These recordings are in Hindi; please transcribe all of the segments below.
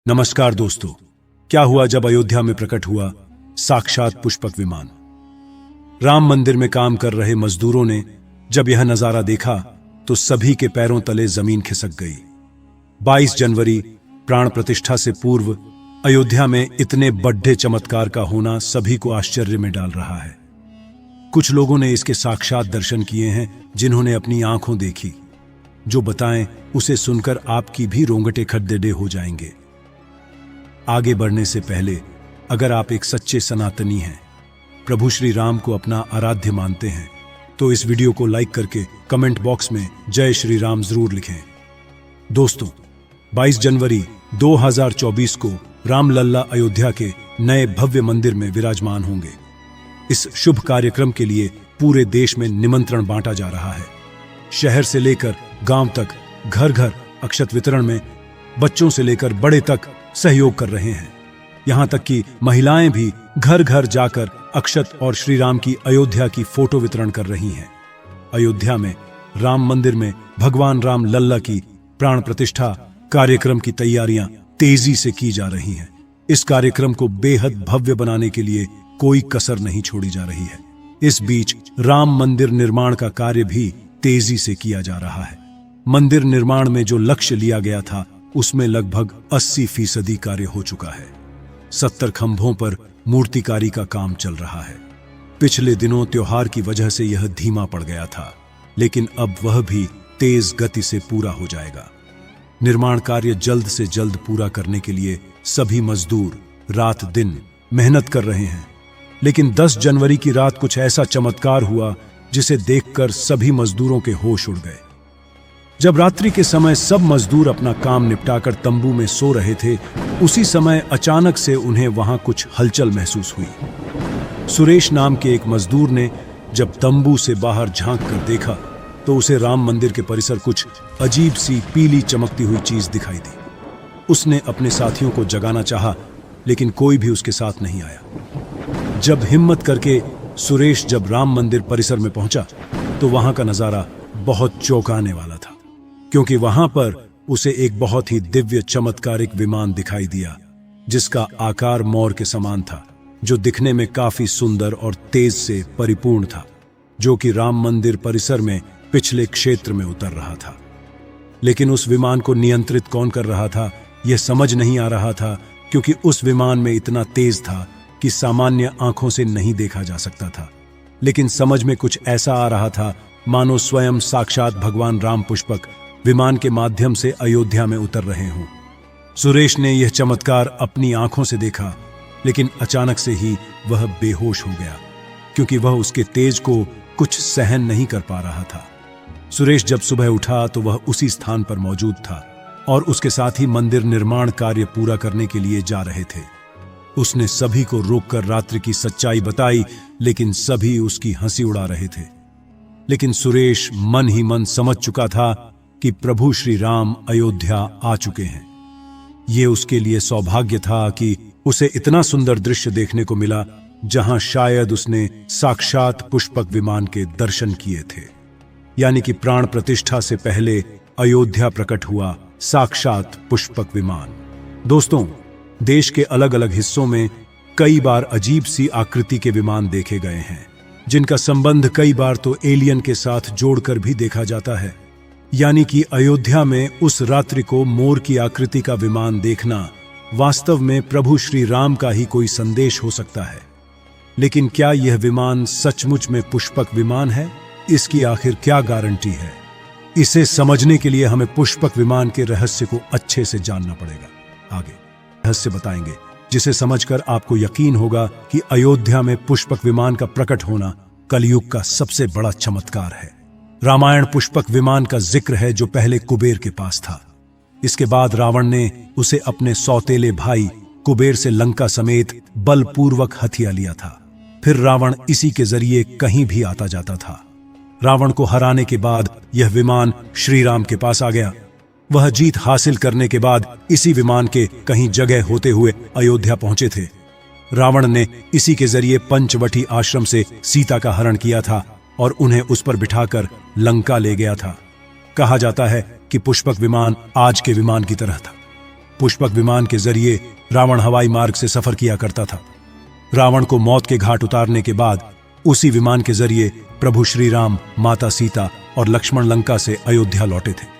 नमस्कार दोस्तों, क्या हुआ जब अयोध्या में प्रकट हुआ साक्षात पुष्पक विमान। राम मंदिर में काम कर रहे मजदूरों ने जब यह नजारा देखा तो सभी के पैरों तले जमीन खिसक गई। 22 जनवरी प्राण प्रतिष्ठा से पूर्व अयोध्या में इतने बड़े चमत्कार का होना सभी को आश्चर्य में डाल रहा है। कुछ लोगों ने इसके साक्षात दर्शन किए हैं, जिन्होंने अपनी आंखों देखी। जो बताएं उसे सुनकर आपकी भी रोंगटे खड़ेडे हो जाएंगे। आगे बढ़ने से पहले अगर आप एक सच्चे सनातनी हैं, प्रभु श्री राम को अपना आराध्य मानते हैं, तो इस वीडियो को लाइक करके कमेंट बॉक्स में जय श्री राम जरूर लिखें। दोस्तों, 22 जनवरी 2024 को रामलल्ला अयोध्या के नए भव्य मंदिर में विराजमान होंगे। इस शुभ कार्यक्रम के लिए पूरे देश में निमंत्रण बांटा जा रहा है। शहर से लेकर गांव तक घर घर अक्षत वितरण में बच्चों से लेकर बड़े तक सहयोग कर रहे हैं। यहां तक कि महिलाएं भी घर घर जाकर अक्षत और श्री राम की अयोध्या की फोटो वितरण कर रही हैं। अयोध्या में राम मंदिर में भगवान राम लल्ला की प्राण प्रतिष्ठा कार्यक्रम की तैयारियां तेजी से की जा रही हैं। इस कार्यक्रम को बेहद भव्य बनाने के लिए कोई कसर नहीं छोड़ी जा रही है। इस बीच राम मंदिर निर्माण का कार्य भी तेजी से किया जा रहा है। मंदिर निर्माण में जो लक्ष्य लिया गया था उसमें लगभग 80% कार्य हो चुका है। 70 खंभों पर मूर्तिकारी का काम चल रहा है। पिछले दिनों त्योहार की वजह से यह धीमा पड़ गया था, लेकिन अब वह भी तेज गति से पूरा हो जाएगा। निर्माण कार्य जल्द से जल्द पूरा करने के लिए सभी मजदूर रात दिन मेहनत कर रहे हैं। लेकिन 10 जनवरी की रात कुछ ऐसा चमत्कार हुआ जिसे देखकर सभी मजदूरों के होश उड़ गए। जब रात्रि के समय सब मजदूर अपना काम निपटाकर तंबू में सो रहे थे, उसी समय अचानक से उन्हें वहां कुछ हलचल महसूस हुई। सुरेश नाम के एक मजदूर ने जब तंबू से बाहर झांक कर देखा तो उसे राम मंदिर के परिसर कुछ अजीब सी पीली चमकती हुई चीज दिखाई दी। उसने अपने साथियों को जगाना चाहा, लेकिन कोई भी उसके साथ नहीं आया। जब हिम्मत करके सुरेश जब राम मंदिर परिसर में पहुंचा तो वहां का नजारा बहुत चौंकाने वाला था, क्योंकि वहां पर उसे एक बहुत ही दिव्य चमत्कारिक विमान दिखाई दिया, जिसका आकार मोर के समान था, जो दिखने में काफी सुंदर और तेज से परिपूर्ण था, जो कि राम मंदिर परिसर में पिछले क्षेत्र में उतर रहा था। लेकिन उस विमान को नियंत्रित कौन कर रहा था, यह समझ नहीं आ रहा था, क्योंकि उस विमान में इतना तेज था कि सामान्य आंखों से नहीं देखा जा सकता था। लेकिन समझ में कुछ ऐसा आ रहा था मानो स्वयं साक्षात भगवान राम पुष्पक विमान के माध्यम से अयोध्या में उतर रहे हों। सुरेश ने यह चमत्कार अपनी आंखों से देखा, लेकिन अचानक से ही वह बेहोश हो गया, क्योंकि वह उसके तेज को कुछ सहन नहीं कर पा रहा था। सुरेश जब सुबह उठा तो वह उसी स्थान पर मौजूद था और उसके साथ ही मंदिर निर्माण कार्य पूरा करने के लिए जा रहे थे। उसने सभी को रोककर रात्रि की सच्चाई बताई, लेकिन सभी उसकी हंसी उड़ा रहे थे। लेकिन सुरेश मन ही मन समझ चुका था कि प्रभु श्री राम अयोध्या आ चुके हैं। ये उसके लिए सौभाग्य था कि उसे इतना सुंदर दृश्य देखने को मिला, जहां शायद उसने साक्षात पुष्पक विमान के दर्शन किए थे। यानी कि प्राण प्रतिष्ठा से पहले अयोध्या प्रकट हुआ साक्षात पुष्पक विमान। दोस्तों, देश के अलग अलग हिस्सों में कई बार अजीब सी आकृति के विमान देखे गए हैं, जिनका संबंध कई बार तो एलियन के साथ जोड़कर भी देखा जाता है। यानी कि अयोध्या में उस रात्रि को मोर की आकृति का विमान देखना वास्तव में प्रभु श्री राम का ही कोई संदेश हो सकता है। लेकिन क्या यह विमान सचमुच में पुष्पक विमान है? इसकी आखिर क्या गारंटी है? इसे समझने के लिए हमें पुष्पक विमान के रहस्य को अच्छे से जानना पड़ेगा। आगे रहस्य बताएंगे, जिसे समझकर आपको यकीन होगा कि अयोध्या में पुष्पक विमान का प्रकट होना कलयुग का सबसे बड़ा चमत्कार है। रामायण पुष्पक विमान का जिक्र है, जो पहले कुबेर के पास था। इसके बाद रावण ने उसे अपने सौतेले भाई कुबेर से लंका समेत बलपूर्वक हथिया लिया था। फिर रावण इसी के जरिए कहीं भी आता जाता था। रावण को हराने के बाद यह विमान श्री राम के पास आ गया। वह जीत हासिल करने के बाद इसी विमान के कहीं जगह होते हुए अयोध्या पहुंचे थे। रावण ने इसी के जरिए पंचवटी आश्रम से सीता का हरण किया था और उन्हें उस पर बिठाकर लंका ले गया था। कहा जाता है कि पुष्पक विमान आज के विमान की तरह था। पुष्पक विमान के जरिए रावण हवाई मार्ग से सफर किया करता था। रावण को मौत के घाट उतारने के बाद उसी विमान के जरिए प्रभु श्री राम, माता सीता और लक्ष्मण लंका से अयोध्या लौटे थे।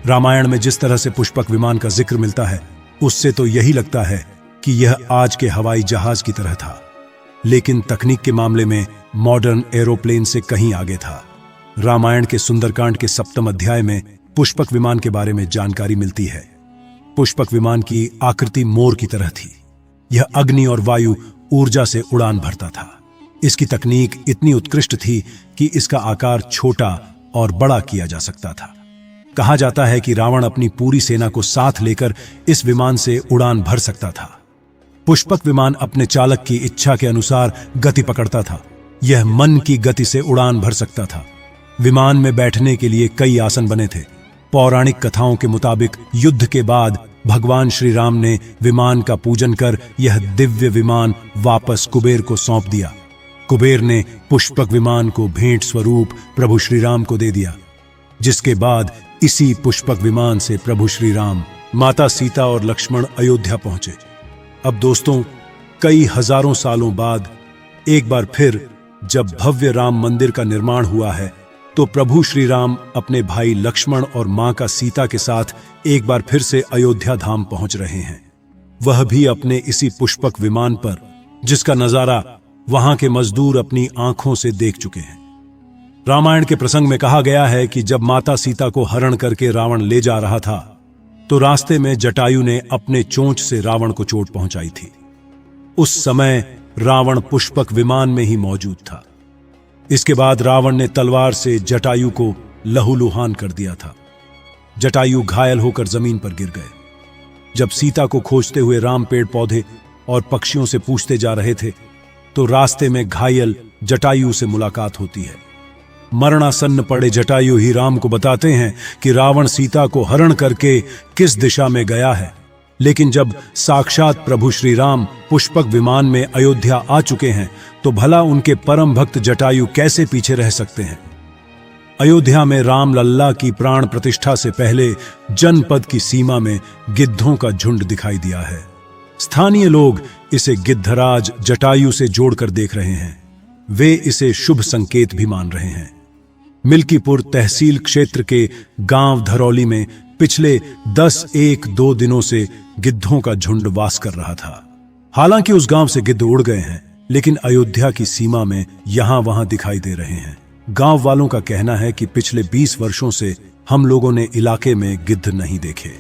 रामायण में जिस तरह से पुष्पक विमान का जिक्र मिलता है, उससे तो यही लगता है कि यह आज के हवाई जहाज की तरह था, लेकिन तकनीक के मामले में मॉडर्न एरोप्लेन से कहीं आगे था। रामायण के सुंदरकांड के 7वें अध्याय में पुष्पक विमान के बारे में जानकारी मिलती है। पुष्पक विमान की आकृति मोर की तरह थी। यह अग्नि और वायु ऊर्जा से उड़ान भरता था। इसकी तकनीक इतनी उत्कृष्ट थी कि इसका आकार छोटा और बड़ा किया जा सकता था। कहा जाता है कि रावण अपनी पूरी सेना को साथ लेकर इस विमान से उड़ान भर सकता था। पुष्पक विमान अपने चालक की इच्छा के अनुसार गति पकड़ता था। यह मन की गति से उड़ान भर सकता था। विमान में बैठने के लिए कई आसन बने थे। पौराणिक कथाओं के मुताबिक युद्ध के बाद भगवान श्री राम ने विमान का पूजन कर यह दिव्य विमान वापस कुबेर को सौंप दिया। कुबेर ने पुष्पक विमान को भेंट स्वरूप प्रभु श्री राम को दे दिया, जिसके बाद इसी पुष्पक विमान से प्रभु श्री राम, माता सीता और लक्ष्मण अयोध्या पहुंचे। अब दोस्तों, कई हजारों सालों बाद एक बार फिर जब भव्य राम मंदिर का निर्माण हुआ है, तो प्रभु श्री राम अपने भाई लक्ष्मण और मां का सीता के साथ एक बार फिर से अयोध्या धाम पहुंच रहे हैं, वह भी अपने इसी पुष्पक विमान पर, जिसका नजारा वहां के मजदूर अपनी आंखों से देख चुके हैं। रामायण के प्रसंग में कहा गया है कि जब माता सीता को हरण करके रावण ले जा रहा था, तो रास्ते में जटायु ने अपने चोंच से रावण को चोट पहुंचाई थी। उस समय रावण पुष्पक विमान में ही मौजूद था। इसके बाद रावण ने तलवार से जटायु को लहूलुहान कर दिया था। जटायु घायल होकर जमीन पर गिर गए। जब सीता को खोजते हुए राम पेड़ पौधे और पक्षियों से पूछते जा रहे थे, तो रास्ते में घायल जटायु से मुलाकात होती है। मरणासन्न पड़े जटायु ही राम को बताते हैं कि रावण सीता को हरण करके किस दिशा में गया है। लेकिन जब साक्षात प्रभु श्री राम पुष्पक विमान में अयोध्या आ चुके हैं, तो भला उनके परम भक्त जटायु कैसे पीछे रह सकते हैं। अयोध्या में राम लल्ला की प्राण प्रतिष्ठा से पहले जनपद की सीमा में गिद्धों का झुंड दिखाई दिया है। स्थानीय लोग इसे गिद्धराज जटायु से जोड़कर देख रहे हैं। वे इसे शुभ संकेत भी मान रहे हैं। मिल्कीपुर तहसील क्षेत्र के गांव धरौली में पिछले 10-1-2 दिनों से गिद्धों का झुंड वास कर रहा था। हालांकि उस गांव से गिद्ध उड़ गए हैं, लेकिन अयोध्या की सीमा में यहां वहां दिखाई दे रहे हैं। गांव वालों का कहना है कि पिछले 20 वर्षों से हम लोगों ने इलाके में गिद्ध नहीं देखे।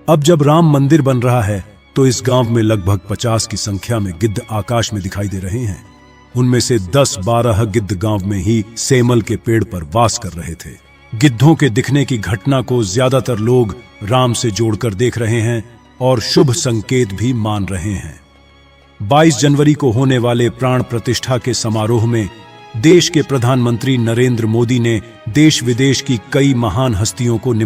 अब जब राम मंदिर बन रहा है, तो इस गांव में लगभग 50 की संख्या में गिद्ध आकाश में दिखाई दे रहे हैं। उनमें से 10-12 गिद्ध गांव में ही सेमल के पेड़ पर वास कर रहे थे। गिद्धों के दिखने की घटना को ज्यादातर लोग राम से जोड़कर देख रहे हैं और शुभ संकेत भी मान रहे हैं। 22 जनवरी को होने वाले प्राण प्रतिष्ठा के समारोह में देश के प्रधानमंत्री नरेंद्र मोदी ने देश विदेश की कई महान हस्तियों को